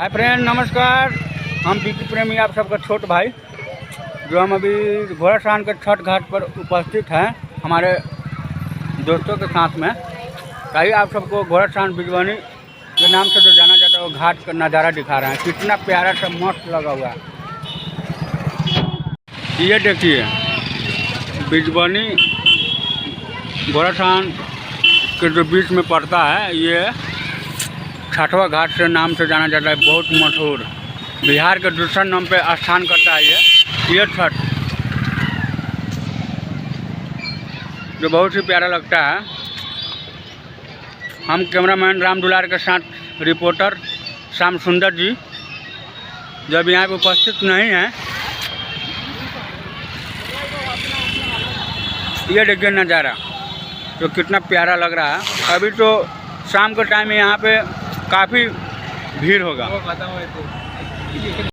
Hi friend, नमस्कार। हम बीकी प्रेमी, आप सबका छोट भाई, जो हम अभी घोड़ासान के छठ घाट पर उपस्थित हैं हमारे दोस्तों के साथ में। ताकि आप सबको घोड़ासान बिजवानी के नाम से जो जाना जाता है वो घाट का नज़ारा दिखा रहे हैं। कितना प्यारा सा मस्त लगा हुआ है। ये देखिए, बिजवानी घोड़ासान के जो बीच में पड़ता है, ये छठवा घाट से नाम से जाना जाता है। बहुत मशहूर, बिहार के दूसरा नाम पे स्थान करता है ये छठ, जो बहुत ही प्यारा लगता है। हम कैमरामैन राम दुलार के साथ रिपोर्टर श्याम सुंदर जी, जब यहाँ पे उपस्थित नहीं हैं। ये देखिए नज़ारा, तो कितना प्यारा लग रहा है। अभी तो शाम के टाइम में यहाँ पे काफ़ी भीड़ होगा।